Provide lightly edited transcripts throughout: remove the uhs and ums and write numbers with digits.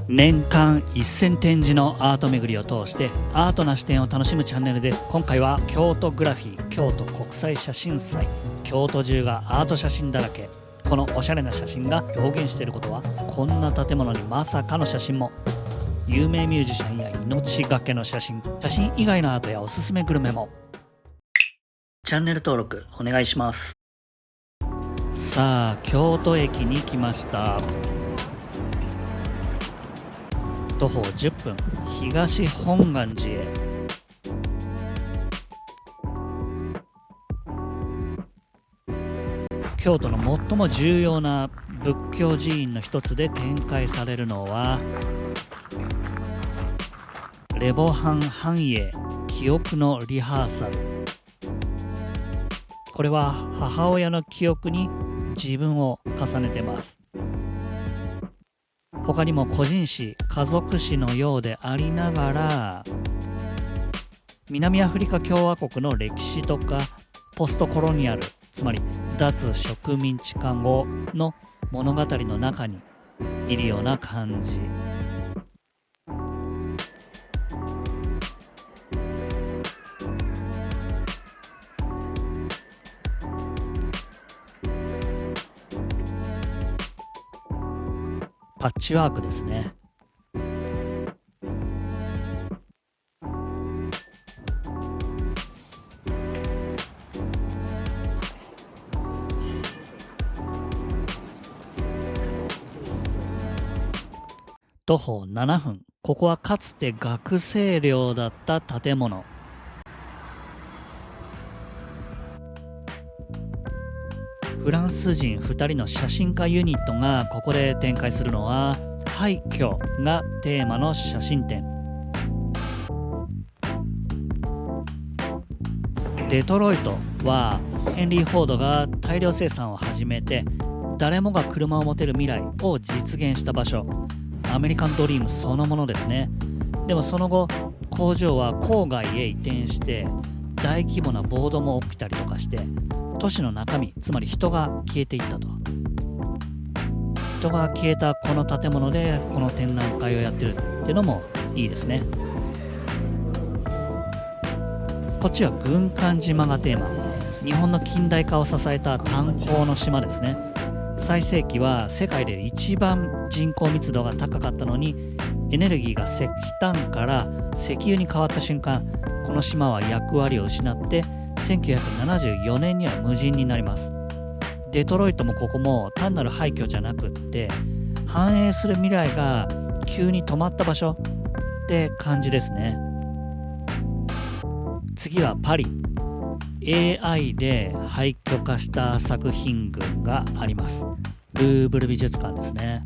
年間1000展示のアート巡りを通してアートな視点を楽しむチャンネルです。今回は京都グラフィー京都国際写真祭。京都中がアート写真だらけ。このおしゃれな写真が表現していることは、こんな建物にまさかの写真も。有名ミュージシャンや命がけの写真以外のアートやおすすめグルメも。チャンネル登録お願いします。さあ、京都駅に来ました。徒歩10分、東本願寺へ。京都の最も重要な仏教寺院の一つで展開されるのはレボハン繁栄記憶のリハーサル。これは母親の記憶に自分を重ねてます。他にも個人史、家族史のようでありながら、南アフリカ共和国の歴史とかポストコロニアル、つまり脱植民地化後の物語の中にいるような感じ。パッチワークですね。徒歩7分。ここはかつて学生寮だった建物。フランス人2人の写真家ユニットがここで展開するのは廃墟がテーマの写真展。デトロイトはヘンリー・フォードが大量生産を始めて誰もが車を持てる未来を実現した場所。アメリカンドリームそのものですね。でもその後工場は郊外へ移転して大規模な暴動も起きたりとかして都市の中身、つまり人が消えていったと。人が消えたこの建物でこの展覧会をやってるっていうのもいいですね。こっちは軍艦島がテーマ。日本の近代化を支えた炭鉱の島ですね。最盛期は世界で一番人口密度が高かったのに、エネルギーが石炭から石油に変わった瞬間、この島は役割を失って1974年には無人になります。デトロイトもここも単なる廃墟じゃなくって繁栄する未来が急に止まった場所って感じですね。次はパリ。 AI で廃墟化した作品群があります。ルーブル美術館ですね。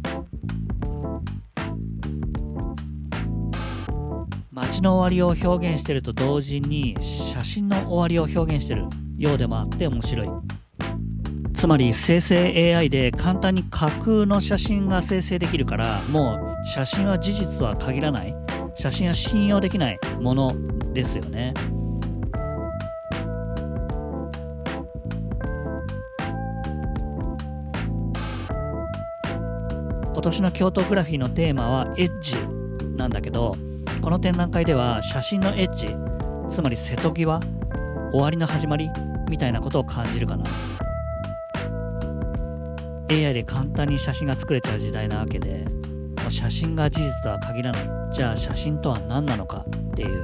街の終わりを表現していると同時に写真の終わりを表現しているようでもあって面白い。つまり生成 AI で簡単に架空の写真が生成できるから、もう写真は事実は限らない、写真は信用できないものですよね。今年の京都グラフィーのテーマはエッジなんだけど、この展覧会では写真のエッジ、つまり瀬戸際、終わりの始まりみたいなことを感じるかな。 AI で簡単に写真が作れちゃう時代なわけで、写真が事実とは限らない。じゃあ写真とは何なのかっていう。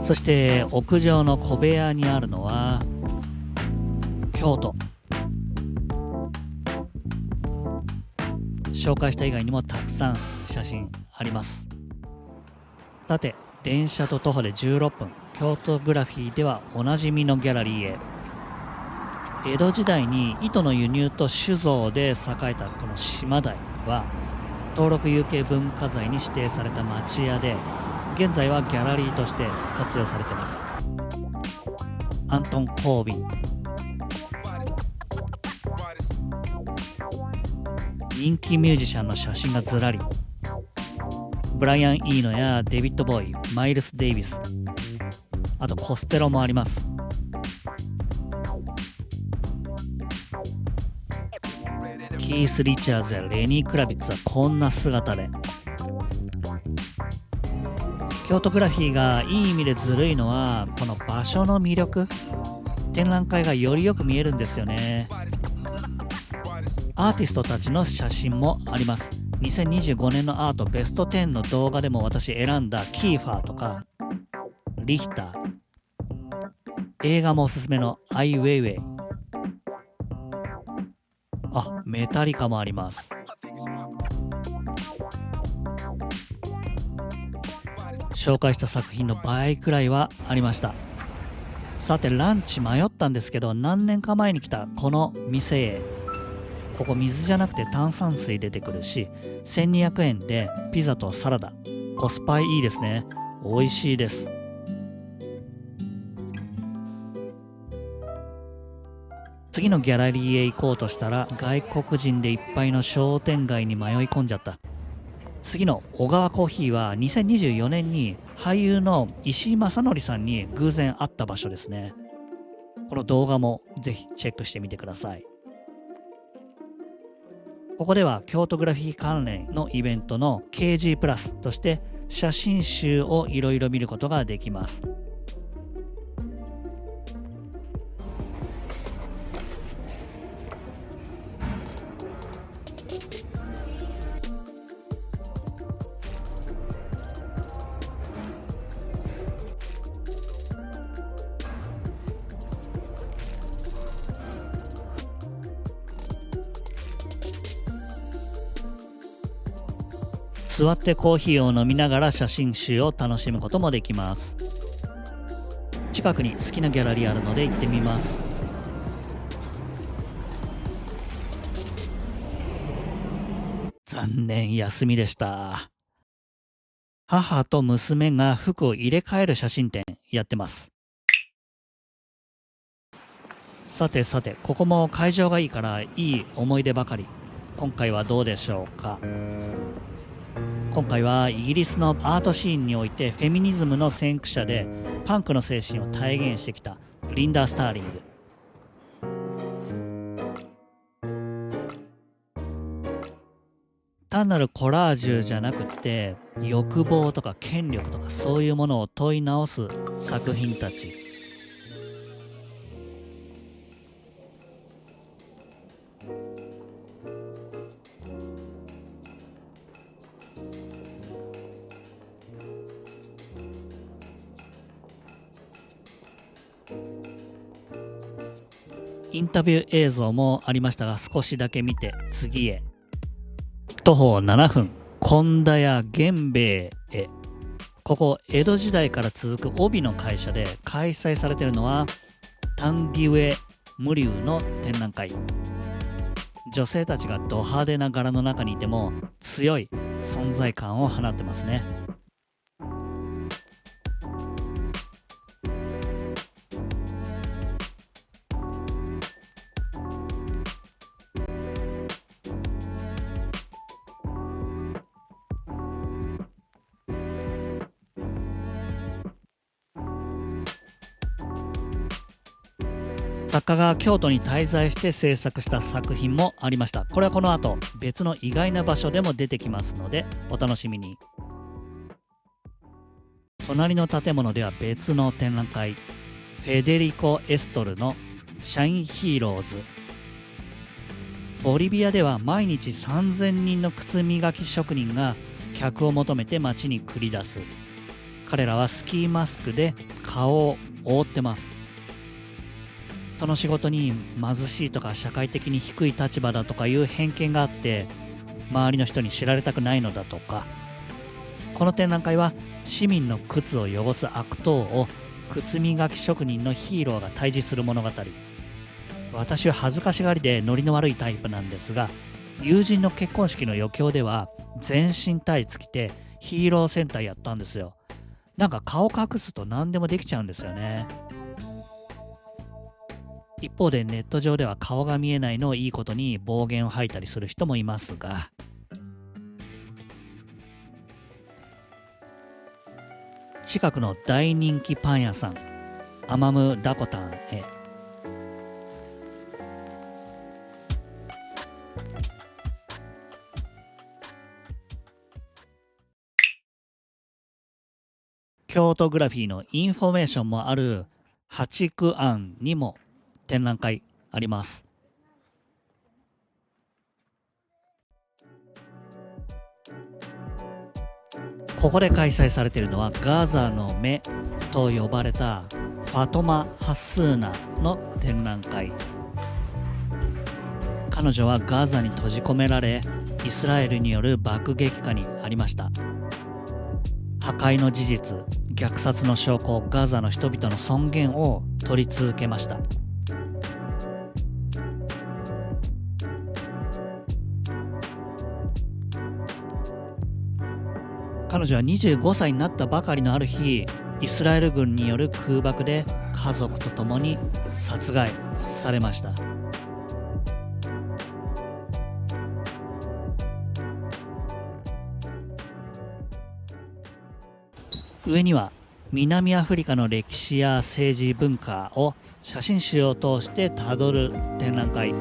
そして屋上の小部屋にあるのは京都。紹介した以外にもたくさん写真あります。さて、電車と徒歩で16分、京都グラフィーではおなじみのギャラリーへ。江戸時代に糸の輸入と酒造で栄えたこの島台は登録有形文化財に指定された町屋で、現在はギャラリーとして活用されています。アントン・コービン、人気ミュージシャンの写真がずらり。ブライアン・イーノやデビッド・ボーイ、マイルス・デイビス、あとコステロもあります。キース・リチャーズやレニー・クラビッツはこんな姿で。京都グラフィーがいい意味でずるいのはこの場所の魅力、展覧会がよりよく見えるんですよね。アーティストたちの写真もあります。2025年のアートベスト10の動画でも私選んだキーファーとかリヒター、映画もおすすめのアイ・ウェイウェイ、メタリカもあります。紹介した作品の倍くらいはありました。さてランチ迷ったんですけど、何年か前に来たこの店へ。ここ水じゃなくて炭酸水出てくるし、1200円でピザとサラダ、コスパいいですね。美味しいです。次のギャラリーへ行こうとしたら外国人でいっぱいの商店街に迷い込んじゃった。次の小川コーヒーは2024年に俳優の石井正則さんに偶然会った場所ですね。この動画もぜひチェックしてみてください。ここでは京都グラフィー関連のイベントの KG プラスとして写真集をいろいろ見ることができます。座ってコーヒーを飲みながら写真集を楽しむこともできます。近くに好きなギャラリーあるので行ってみます。残念、休みでした。母と娘が服を入れ替える写真展やってます。さてさて、ここも会場がいいからいい思い出ばかり。今回はどうでしょうか。今回はイギリスのアートシーンにおいてフェミニズムの先駆者でパンクの精神を体現してきたリンダ・スターリング。単なるコラージュじゃなくて欲望とか権力とかそういうものを問い直す作品たち。インタビュー映像もありましたが少しだけ見て次へ。徒歩7分、今田屋源兵衛へ。ここ江戸時代から続く帯の会社で開催されているのはタンディウェ・ムリューの展覧会。女性たちがド派手な柄の中にいても強い存在感を放ってますね。作家が京都に滞在して制作した作品もありました。これはこの後別の意外な場所でも出てきますのでお楽しみに。隣の建物では別の展覧会、フェデリコ・エストルのシャインヒーローズ。ボリビアでは毎日3000人の靴磨き職人が客を求めて街に繰り出す。彼らはスキーマスクで顔を覆ってます。その仕事に貧しいとか社会的に低い立場だとかいう偏見があって周りの人に知られたくないのだとか。この展覧会は市民の靴を汚す悪党を靴磨き職人のヒーローが対峙する物語。私は恥ずかしがりでノリの悪いタイプなんですが、友人の結婚式の余興では全身タイツ着てヒーロー戦隊やったんですよ。なんか顔隠すと何でもできちゃうんですよね。一方でネット上では顔が見えないのをいいことに暴言を吐いたりする人もいますが、近くの大人気パン屋さんアマムダコタンへ。京都グラフィーのインフォメーションもある八九庵にも展覧会あります。ここで開催されているのはガザの目と呼ばれたファトマ・ハッスーナの展覧会。彼女はガザに閉じ込められ、イスラエルによる爆撃下にありました。破壊の事実、虐殺の証拠、ガザの人々の尊厳を取り続けました。彼女は25歳になったばかりのある日、イスラエル軍による空爆で家族と共に殺害されました。上には南アフリカの歴史や政治文化を写真集を通してたどる展覧会。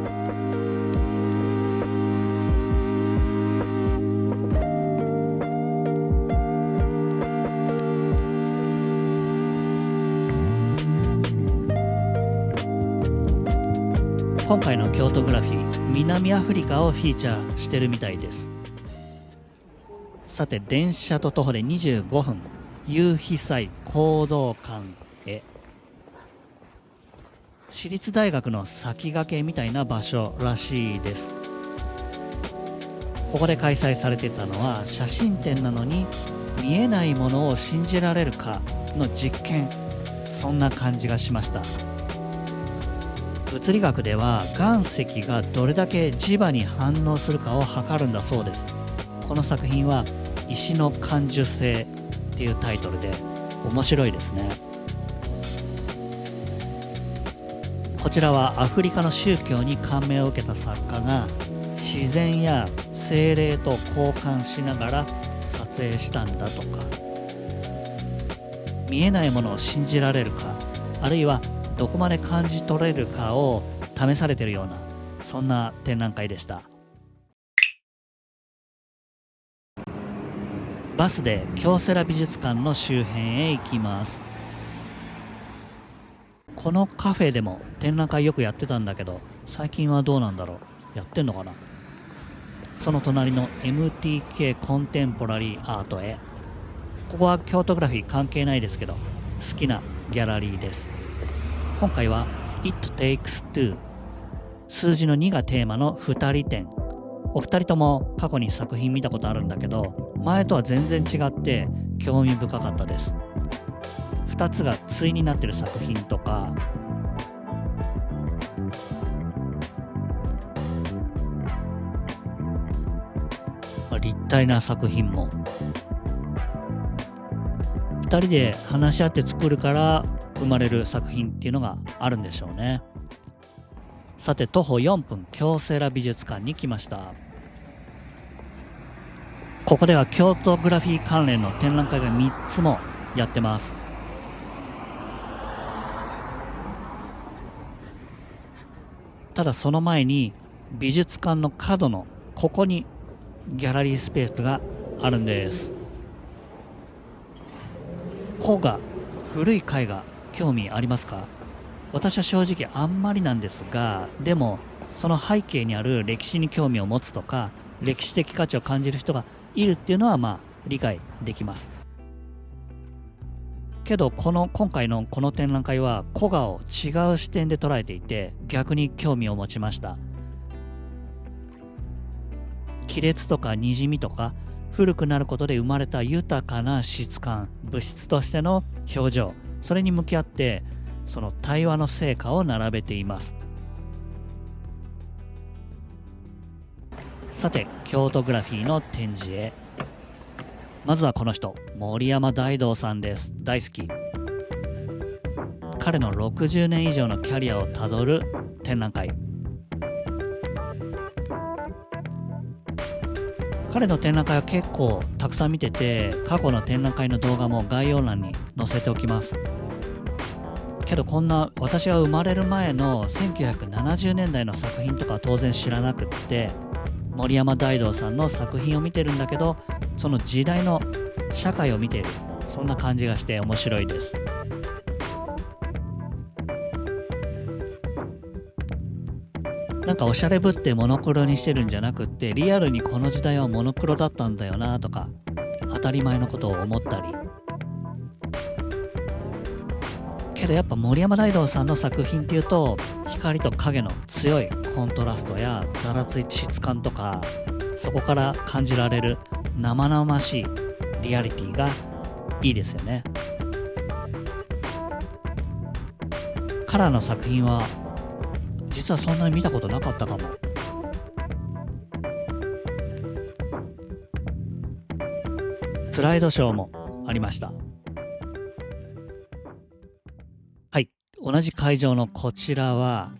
今回の京都グラフィー、南アフリカをフィーチャーしてるみたいです。さて、電車と徒歩で25分、夕日祭講道館へ。私立大学の先駆けみたいな場所らしいです。ここで開催されていたのは写真展なのに見えないものを信じられるかの実験、そんな感じがしました。物理学では岩石がどれだけ磁場に反応するかを測るんだそうです。この作品は石の感受性っていうタイトルで面白いですね。こちらはアフリカの宗教に感銘を受けた作家が自然や精霊と交換しながら撮影したんだとか、見えないものを信じられるか、あるいはどこまで感じ取れるかを試されているような、そんな展覧会でした。バスで京セラ美術館の周辺へ行きます。このカフェでも展覧会よくやってたんだけど、最近はどうなんだろう、やってんのかな。その隣の MTK コンテンポラリーアートへ。ここは京都グラフィー関係ないですけど、好きなギャラリーです。今回は It Takes Two、 数字の2がテーマの2人展。お二人とも過去に作品見たことあるんだけど、前とは全然違って興味深かったです。2つが対になってる作品とか、立体な作品も、2人で話し合って作るから生まれる作品っていうのがあるんでしょうね。さて、徒歩4分、京セラ美術館に来ました。ここでは京都グラフィー関連の展覧会が3つもやってます。ただその前に美術館の角のここにギャラリースペースがあるんです。古画、古い絵画興味ありますか？私は正直あんまりなんですが、でもその背景にある歴史に興味を持つとか、歴史的価値を感じる人がいるっていうのは理解できます。けど今回のこの展覧会は古画を違う視点で捉えていて、逆に興味を持ちました。亀裂とかにじみとか古くなることで生まれた豊かな質感、物質としての表情、それに向き合ってその対話の成果を並べています。さて、京都グラフィーの展示へ。まずはこの人、森山大道さんです。大好き。彼の60年以上のキャリアをたどる展覧会。彼の展覧会は結構たくさん見てて、過去の展覧会の動画も概要欄に載せておきます。けどこんな私が生まれる前の1970年代の作品とかは当然知らなくって、森山大道さんの作品を見てるんだけど、その時代の社会を見ている、そんな感じがして面白いです。なんかおしゃれぶってモノクロにしてるんじゃなくって、リアルにこの時代はモノクロだったんだよなとか、当たり前のことを思ったり。けどやっぱ森山大道さんの作品っていうと、光と影の強いコントラストやざらつい質感とか、そこから感じられる生々しいリアリティがいいですよね。カラーの作品は実はそんなに見たことなかったかも。スライドショーもありました。はい、同じ会場のこちらは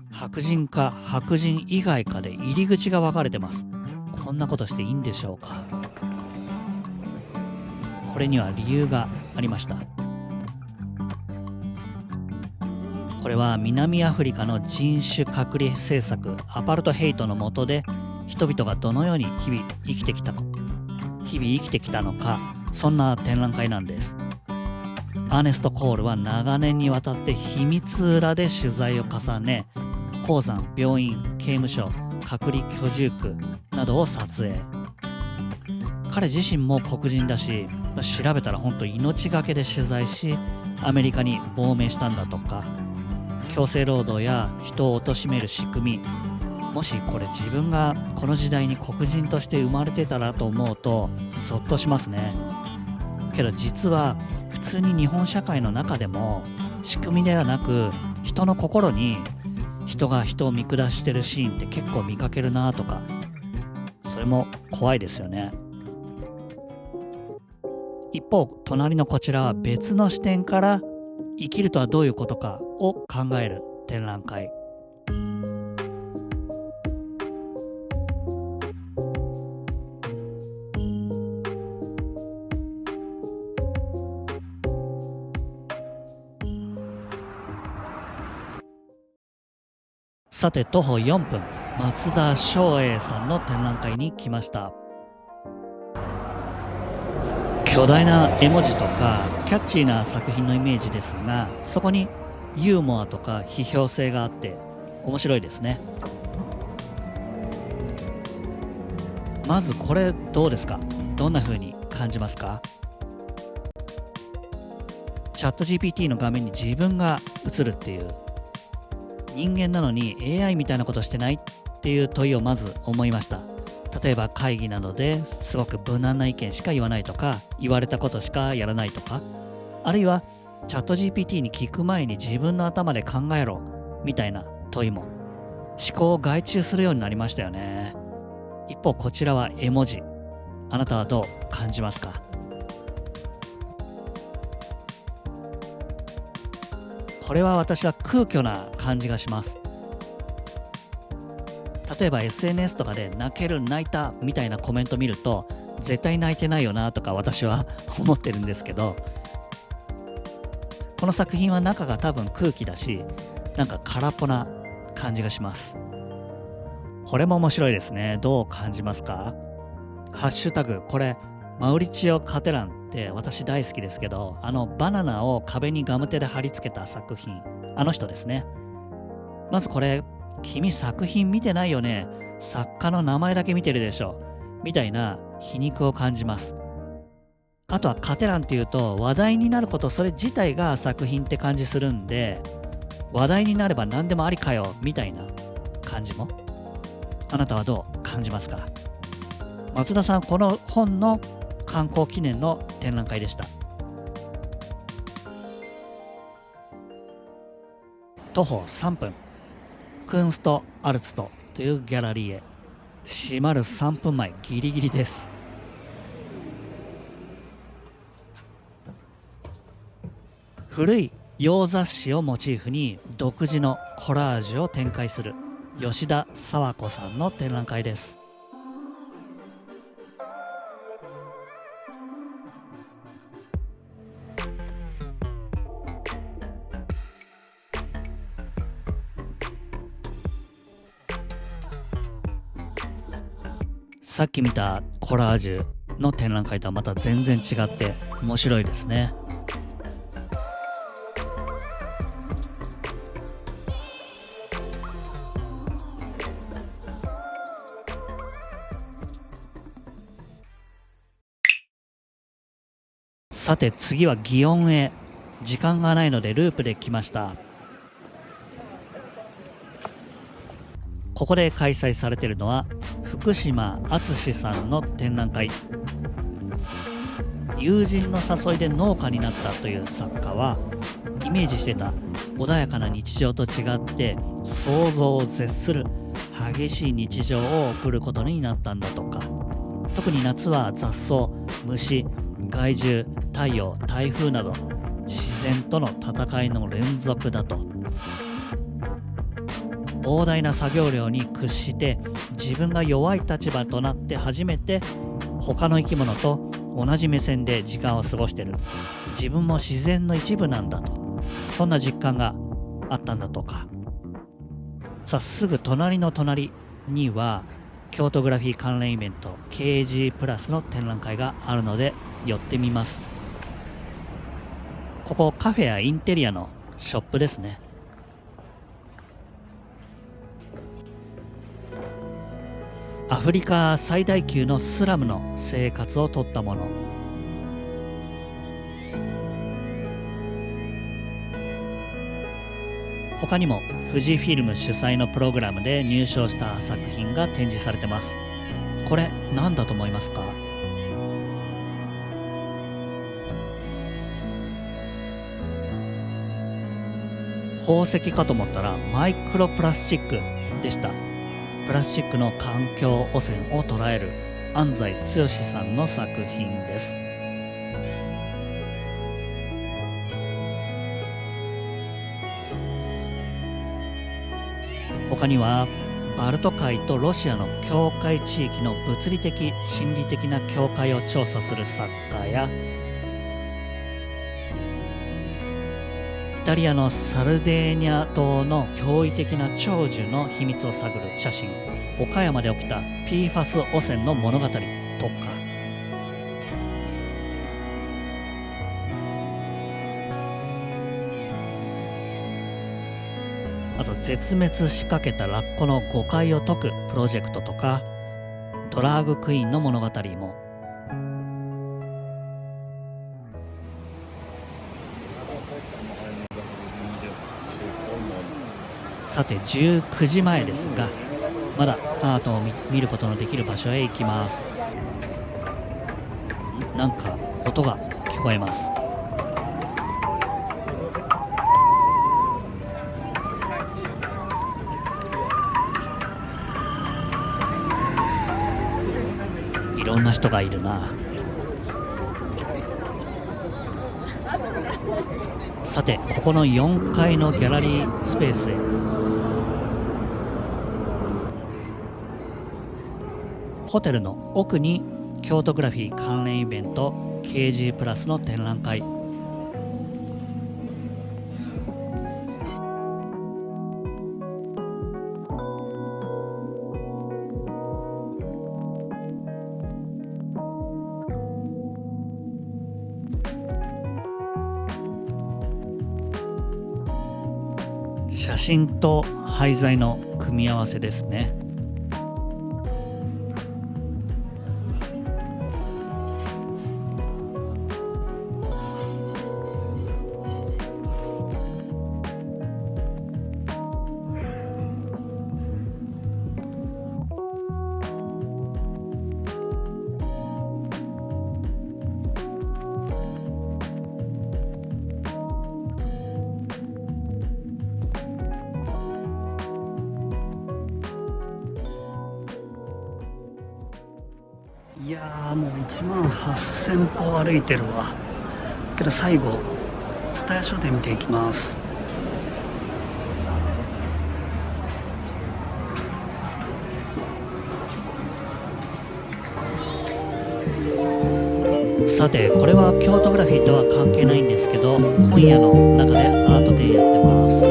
白人か白人以外かで入り口が分かれてます。こんなことしていいんでしょうか。これには理由がありました。これは南アフリカの人種隔離政策アパルトヘイトの下で人々がどのように日々生きてきたのか、そんな展覧会なんです。アーネスト・コールは長年にわたって秘密裏で取材を重ね、鉱山、病院、刑務所、隔離居住区などを撮影。彼自身も黒人だし、調べたら本当命がけで取材し、アメリカに亡命したんだとか、強制労働や人を貶める仕組み、もしこれ自分がこの時代に黒人として生まれてたらと思うとゾッとしますね。けど実は普通に日本社会の中でも仕組みではなく人の心に人が人を見下してるシーンって結構見かけるなとか、それも怖いですよね。一方隣のこちらは別の視点から生きるとはどういうことかを考える展覧会。さて徒歩4分、松田翔英さんの展覧会に来ました。巨大な絵文字とかキャッチーな作品のイメージですが、そこにユーモアとか批評性があって面白いですね。まずこれどうですか？どんな風に感じますか？チャット GPT の画面に自分が映るっていう、人間なのに AI みたいなことしてないっていう問いをまず思いました。例えば会議などですごく無難な意見しか言わないとか、言われたことしかやらないとか、あるいはチャット GPT に聞く前に自分の頭で考えろみたいな問いも思考を外注するようになりましたよね。一方こちらは絵文字。あなたはどう感じますか？これは私は空虚な感じがします。例えば SNS とかで泣ける泣いたみたいなコメント見ると絶対泣いてないよなとか私は思ってるんですけど、この作品は中が多分空気だし、なんか空っぽな感じがします。これも面白いですね。どう感じますか？ハッシュタグ、これマウリチオ・カテランって私大好きですけど、バナナを壁にガムテで貼り付けた作品、あの人ですね。まずこれ、君作品見てないよね、作家の名前だけ見てるでしょみたいな皮肉を感じます。あとはカテランっていうと話題になることそれ自体が作品って感じするんで、話題になれば何でもありかよみたいな感じも。あなたはどう感じますか？松田さん、この本の観光記念の展覧会でした。徒歩3分、クンストアルツトというギャラリーへ。閉まる3分前、ギリギリです。古い洋雑誌をモチーフに独自のコラージュを展開する吉田佐和子さんの展覧会です。さっき見たコラージュの展覧会とはまた全然違って面白いですね。さて次は祇園へ。時間がないのでループで来ました。ここで開催されているのは福島敦さんの展覧会。友人の誘いで農家になったという作家は、イメージしてた穏やかな日常と違って想像を絶する激しい日常を送ることになったんだとか。特に夏は雑草、虫、害獣、太陽、台風など自然との戦いの連続だと。膨大な作業量に屈して自分が弱い立場となって初めて他の生き物と同じ目線で時間を過ごしてる。自分も自然の一部なんだと、そんな実感があったんだとか。さあすぐ隣の隣には京都グラフィー関連イベント KG プラスの展覧会があるので寄ってみます。ここカフェやインテリアのショップですね。アフリカ最大級のスラムの生活を撮ったもの。他にも富士フィルム主催のプログラムで入賞した作品が展示されてます。これ何だと思いますか？宝石かと思ったらマイクロプラスチックでした。プラスチックの環境汚染を捉える安西剛さんの作品です。他にはバルト海とロシアの境界地域の物理的心理的な境界を調査する作家や、イタリアのサルデーニャ島の驚異的な長寿の秘密を探る写真、岡山で起きた PFAS 汚染の物語とか、あと絶滅しかけたラッコの誤解を解くプロジェクトとか、ドラァグクイーンの物語も。さて19時前ですが、まだアートを見ることのできる場所へ行きます。なんか音が聞こえます。いろんな人がいるな。さてここの4階のギャラリースペースへ。ホテルの奥に京都グラフィー関連イベント KG プラスの展覧会。写真と廃材の組み合わせですね。いやーもう1万8000歩歩いてるわ。けど最後蔦屋書店見ていきます。さてこれは京都グラフィーとは関係ないんですけど、本屋の中でアート展やってます。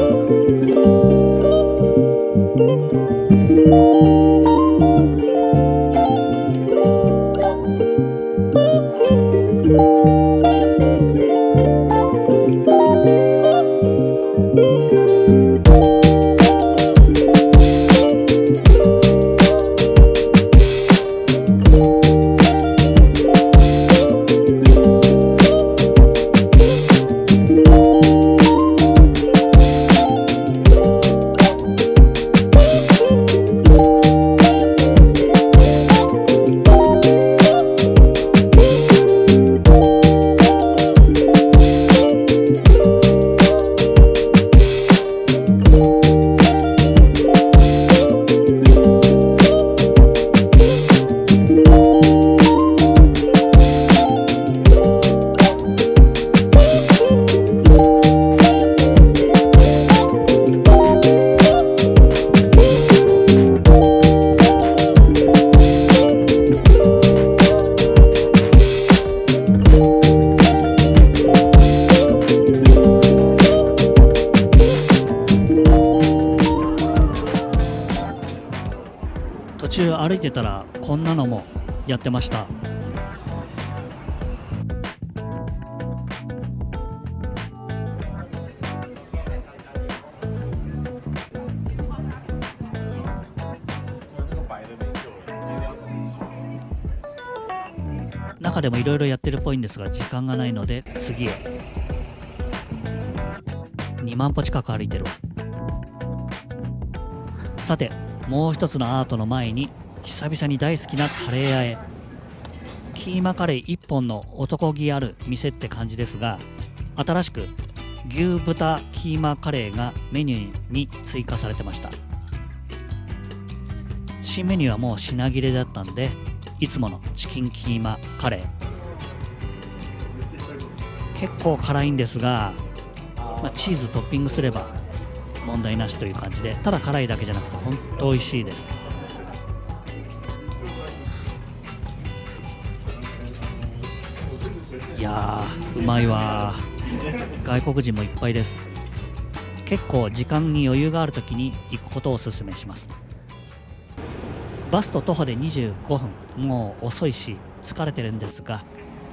途中歩いてたらこんなのもやってました。中でもいろいろやってるっぽいんですが時間がないので次へ。2万歩近く歩いてるわ。さてもう一つのアートの前に久々に大好きなカレー屋へ。キーマカレー1本の男気ある店って感じですが、新しく牛豚キーマカレーがメニューに追加されてました。新メニューはもう品切れだったんで、いつものチキンキーマカレー、結構辛いんですが、チーズトッピングすれば問題なしという感じで、ただ辛いだけじゃなくて本当美味しいです。いやーうまいわ。外国人もいっぱいです。結構時間に余裕がある時に行くことをおすすめします。バスと徒歩で25分、もう遅いし疲れてるんですが、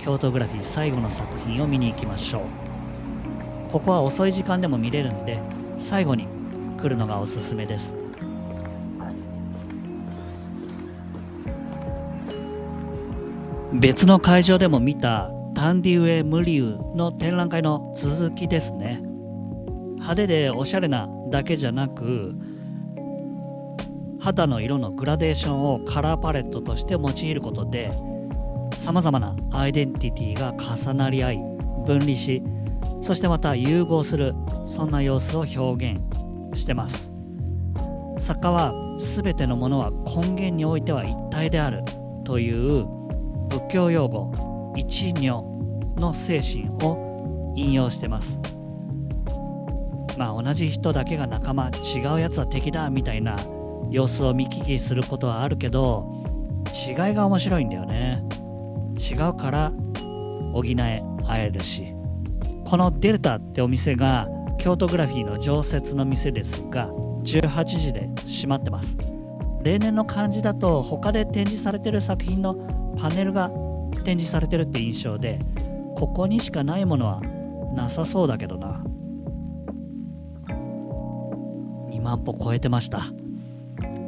京都グラフィー最後の作品を見に行きましょう。ここは遅い時間でも見れるんで最後に来るのがおすすめです。別の会場でも見たタンディウェ・ムリューの展覧会の続きですね。派手でおしゃれなだけじゃなく、肌の色のグラデーションをカラーパレットとして用いることで、さまざまなアイデンティティが重なり合い分離し、そしてまた融合する、そんな様子を表現してます。作家は全てのものは根源においては一体であるという仏教用語一如の精神を引用してます。同じ人だけが仲間、違うやつは敵だみたいな様子を見聞きすることはあるけど、違いが面白いんだよね。違うから補え合えるし、このデルタってお店が京都グラフィーの常設の店ですが、18時で閉まってます。例年の感じだと他で展示されてる作品のパネルが展示されてるって印象で、ここにしかないものはなさそうだけどな。2万歩超えてました。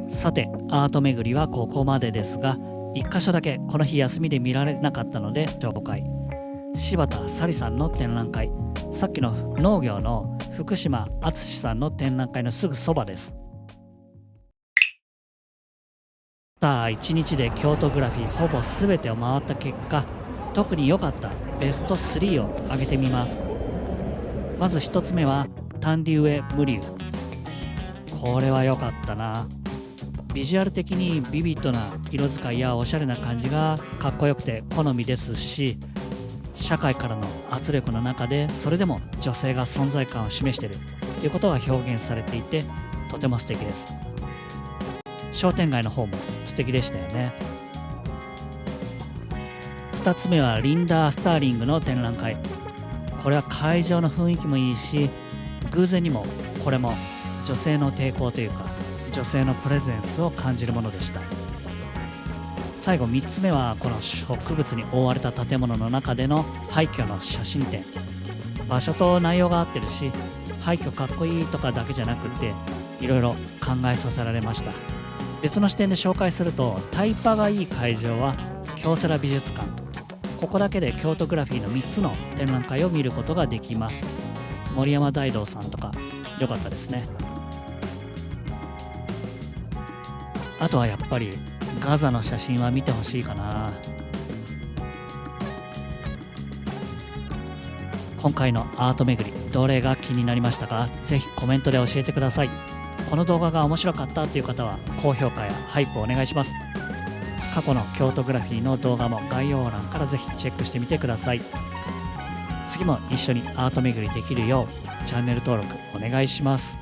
さてアート巡りはここまでですが、1箇所だけこの日休みで見られなかったので紹介。柴田紗里さんの展覧会、さっきの農業の福島敦さんの展覧会のすぐそばです。さあ1日で京都グラフィーほぼ全てを回った結果、特に良かったベスト3を挙げてみます。まず1つ目はタンディウェ・ムリュー。これは良かったな。ビジュアル的にビビッドな色使いやおしゃれな感じがかっこよくて好みですし、社会からの圧力の中でそれでも女性が存在感を示しているということが表現されていて、とても素敵です。商店街の方も素敵でしたよね。2つ目はリンダー・スターリングの展覧会。これは会場の雰囲気もいいし、偶然にもこれも女性の抵抗というか女性のプレゼンスを感じるものでした。最後3つ目はこの植物に覆われた建物の中での廃墟の写真展。場所と内容が合ってるし、廃墟かっこいいとかだけじゃなくていろいろ考えさせられました。別の視点で紹介すると、タイパがいい会場は京セラ美術館。ここだけで京都グラフィーの3つの展覧会を見ることができます。森山大道さんとか良かったですね。あとはやっぱりガザの写真は見てほしいかな。今回のアート巡り、どれが気になりましたか？ぜひコメントで教えてください。この動画が面白かったという方は高評価やハイプお願いします。過去の京都グラフィーの動画も概要欄からぜひチェックしてみてください。次も一緒にアート巡りできるようチャンネル登録お願いします。